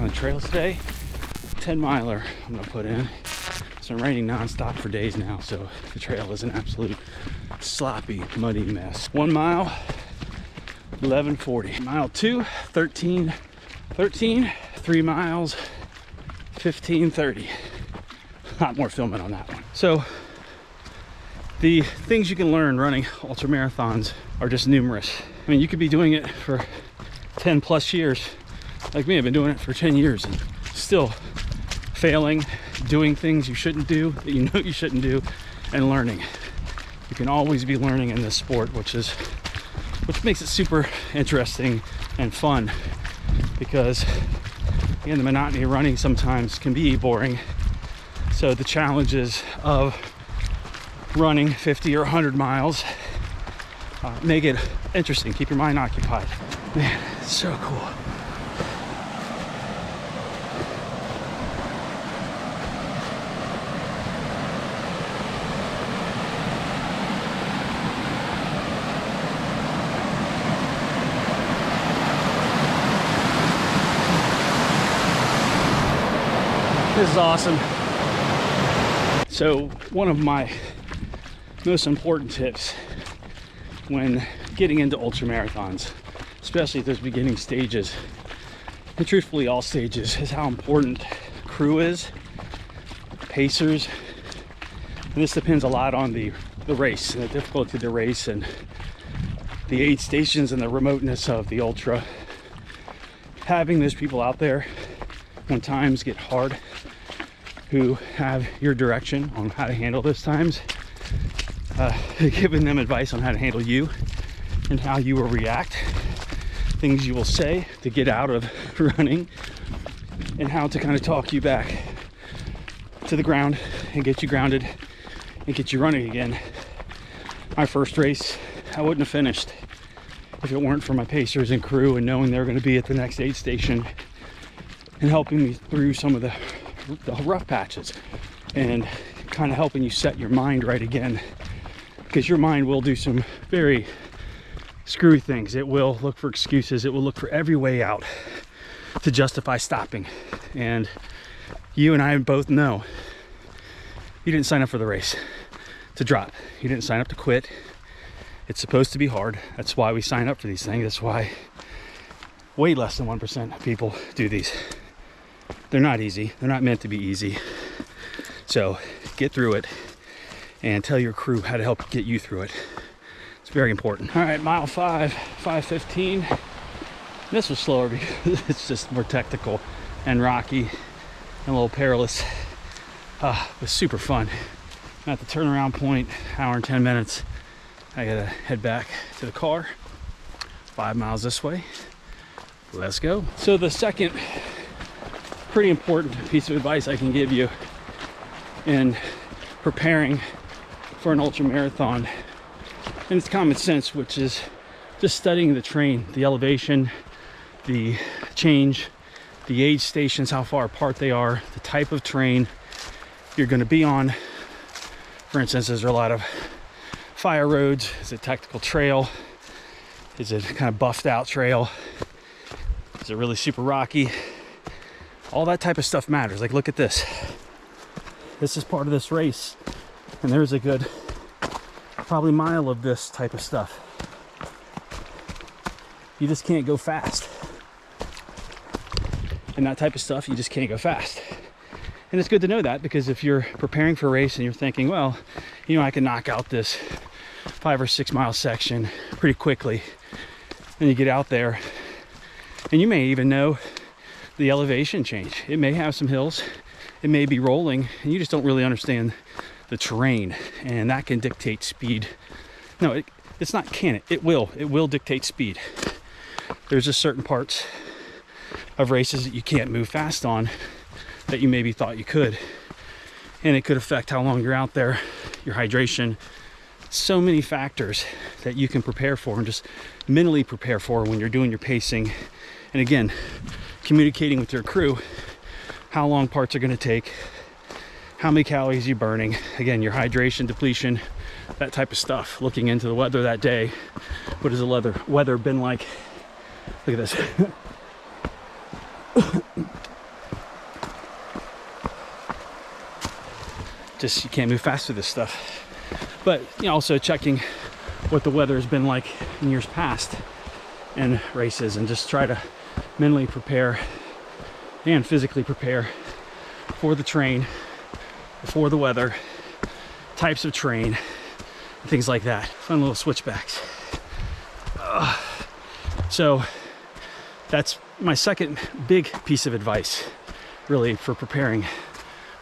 on the trails today. 10 miler I'm gonna put in. It's been raining nonstop for days now, so the trail is an absolute sloppy, muddy mess. 1 mile, 11:40. Mile 2, 13. 3 miles, 15:30. A lot more filming on that one. So the things you can learn running ultra marathons are just numerous. I mean, you could be doing it for 10 plus years. Like me, I've been doing it for 10 years and still failing, doing things you shouldn't do, that you know you shouldn't do, and learning. You can always be learning in this sport, which makes it super interesting and fun, because again, the monotony of running sometimes can be boring. So the challenges of running 50 or 100 miles make it interesting. Keep your mind occupied. Man, it's so cool. This is awesome. So one of my most important tips when getting into ultra marathons, especially at those beginning stages, and truthfully all stages, is how important crew is, pacers, and this depends a lot on the race and the difficulty of the race and the aid stations and the remoteness of the ultra. Having those people out there when times get hard, who have your direction on how to handle those times, giving them advice on how to handle you and how you will react, things you will say to get out of running, and how to kind of talk you back to the ground and get you grounded and get you running again. My first race, I wouldn't have finished if it weren't for my pacers and crew and knowing they were going to be at the next aid station and helping me through some of the rough patches and kind of helping you set your mind right again, because your mind will do some very screwy things. It will look for excuses. It will look for every way out to justify stopping. And you and I both know you didn't sign up for the race to drop. You didn't sign up to quit. It's supposed to be hard. That's why we sign up for these things. That's why way less than 1% of people do these. They're not easy. They're not meant to be easy. So get through it and tell your crew how to help get you through it. It's very important. All right, mile 5, 5:15. This was slower because it's just more technical and rocky and a little perilous. It was super fun. I'm at the turnaround point, hour and 10 minutes. I gotta head back to the car. 5 miles this way. Let's go. So the second pretty important piece of advice I can give you in preparing for an ultra marathon, and it's common sense, which is just studying the terrain, the elevation, the change, the aid stations, how far apart they are, the type of terrain you're going to be on. For instance, is there a lot of fire roads? Is it technical trail? Is it kind of buffed out trail? Is it really super rocky? All that type of stuff matters. Like, look at this. This is part of this race, and there's a good probably mile of this type of stuff. You just can't go fast. And that type of stuff, you just can't go fast. And it's good to know that, because if you're preparing for a race and you're thinking, well, you know, I can knock out this 5 or 6 mile section pretty quickly, and you get out there and you may even know the elevation change. It may have some hills, it may be rolling, and you just don't really understand the terrain, and that can dictate speed. No, it's not can. It will dictate speed. There's just certain parts of races that you can't move fast on that you maybe thought you could, and it could affect how long you're out there, your hydration. So many factors that you can prepare for and just mentally prepare for when you're doing your pacing. And again, communicating with your crew how long parts are going to take, how many calories you're burning, again, your hydration, depletion, that type of stuff. Looking into the weather that day. What has the weather been like? Look at this. just you can't move fast through this stuff. But you know, also checking what the weather has been like in years past in races, and just try to mentally prepare and physically prepare for the terrain, for the weather, types of terrain, things like that. Fun little switchbacks. So that's my second big piece of advice, really, for preparing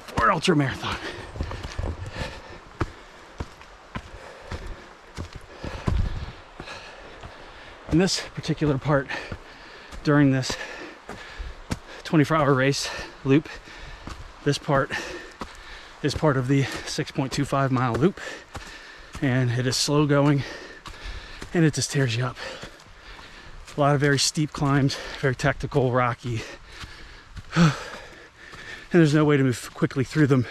for an ultra marathon. In this particular part, during this 24-hour race loop, this part is part of the 6.25 mile loop, and it is slow going, and it just tears you up. A lot of very steep climbs, very technical, rocky, and there's no way to move quickly through them.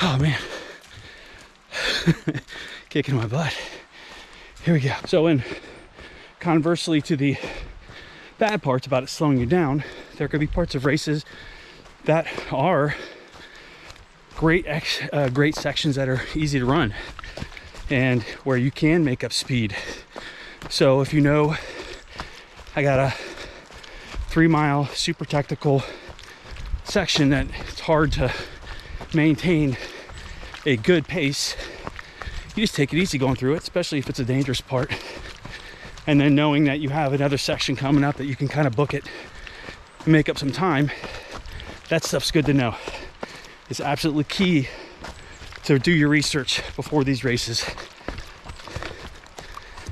Oh man, kicking my butt. Here we go. So conversely to the bad parts about it slowing you down, there could be parts of races that are great sections that are easy to run and where you can make up speed. So if you know, I got a 3 mile super technical section that it's hard to maintain a good pace, you just take it easy going through it, especially if it's a dangerous part. And then knowing that you have another section coming up that you can kind of book it and make up some time, that stuff's good to know. It's absolutely key to do your research before these races.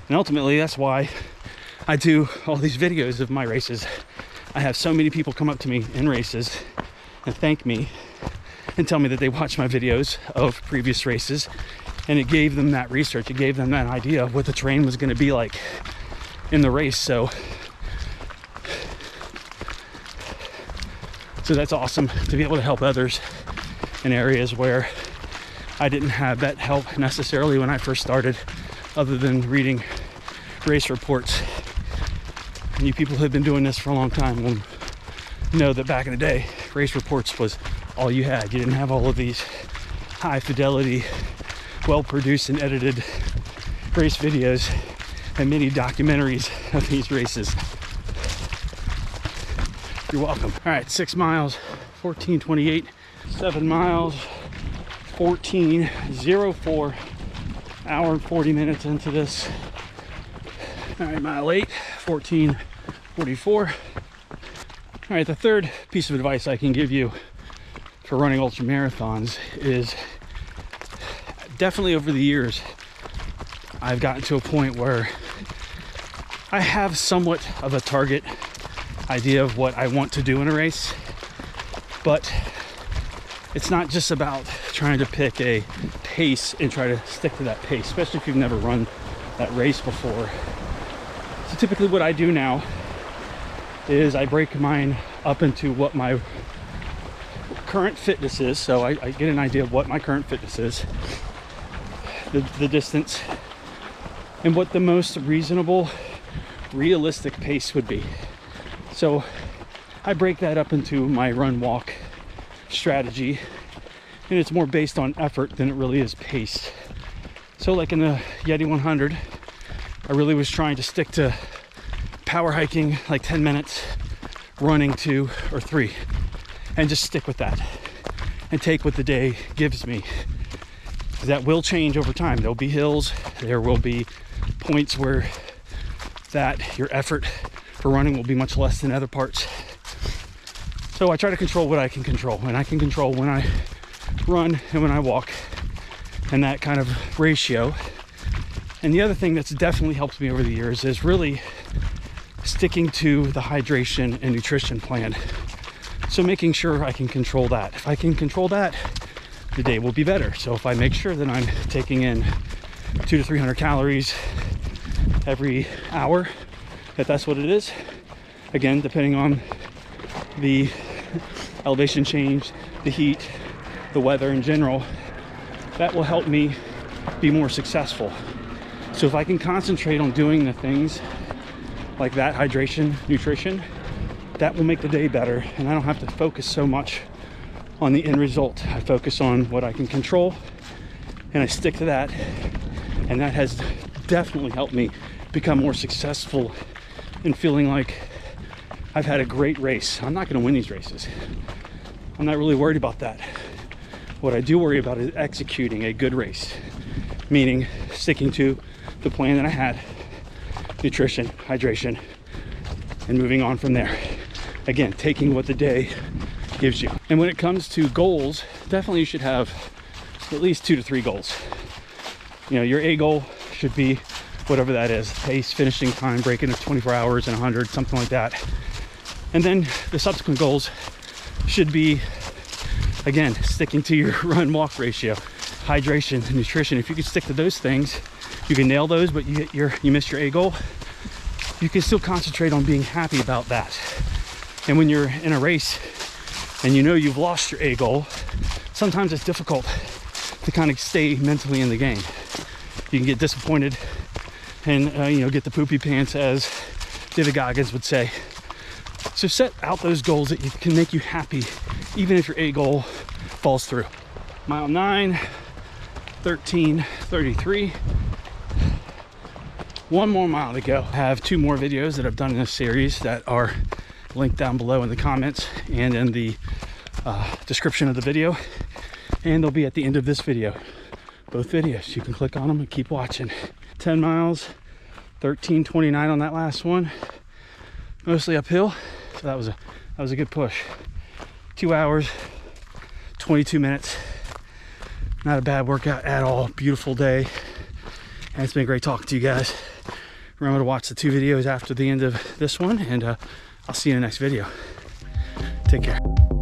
And ultimately, that's why I do all these videos of my races. I have so many people come up to me in races and thank me and tell me that they watched my videos of previous races, and it gave them that research. It gave them that idea of what the terrain was going to be like in the race. So that's awesome to be able to help others in areas where I didn't have that help necessarily when I first started, other than reading race reports. And you people who have been doing this for a long time will know that back in the day, race reports was all you had. You didn't have all of these high fidelity, well produced and edited race videos and many documentaries of these races. You're welcome. All right, 6 miles, 14:28, 7 miles, 14:04, hour and 40 minutes into this. All right, mile 8, 14:44. All right, the third piece of advice I can give you for running ultra marathons is, definitely over the years, I've gotten to a point where I have somewhat of a target idea of what I want to do in a race, but it's not just about trying to pick a pace and try to stick to that pace, especially if you've never run that race before. So typically what I do now is I break mine up into what my current fitness is. So I get an idea of what my current fitness is, the distance, and what the most reasonable, realistic pace would be. So I break that up into my run walk strategy, and it's more based on effort than it really is pace. So like in the Yeti 100, I really was trying to stick to power hiking like 10 minutes, running 2 or 3, and just stick with that and take what the day gives me. That will change over time. There'll be hills, there will be points where that your effort for running will be much less than other parts. So I try to control what I can control, and I can control when I run and when I walk, and that kind of ratio. And the other thing that's definitely helped me over the years is really sticking to the hydration and nutrition plan. So making sure I can control that. If I can control that, the day will be better. So if I make sure that I'm taking in 200 to 300 calories every hour, if that's what it is, again, depending on the elevation change, the heat, the weather in general, that will help me be more successful. So if I can concentrate on doing the things like that, hydration, nutrition, that will make the day better, and I don't have to focus so much on the end result. I focus on what I can control and I stick to that. And that has definitely helped me become more successful in feeling like I've had a great race. I'm not going to win these races. I'm not really worried about that. What I do worry about is executing a good race, meaning sticking to the plan that I had, nutrition, hydration, and moving on from there. Again, taking what the day gives you. And when it comes to goals, definitely you should have at least 2 to 3 goals. You know, your A goal should be whatever that is, pace, finishing time, breaking of 24 hours and 100, something like that. And then the subsequent goals should be, again, sticking to your run-walk ratio, hydration, nutrition. If you can stick to those things, you can nail those, but you miss your A goal, you can still concentrate on being happy about that. And when you're in a race and you know you've lost your A goal, sometimes it's difficult to kind of stay mentally in the game. You can get disappointed and get the poopy pants, as David Goggins would say. So set out those goals that can make you happy, even if your A goal falls through. Mile 9, 13:33. One more mile to go. I have 2 more videos that I've done in this series that are linked down below in the comments and in the description of the video. And they'll be at the end of this video. Both videos. You can click on them and keep watching. 10 miles, 13:29 on that last one. Mostly uphill. So that was a good push. 2 hours, 22 minutes. Not a bad workout at all. Beautiful day. And it's been great talking to you guys. Remember to watch the 2 videos after the end of this one, and I'll see you in the next video. Take care.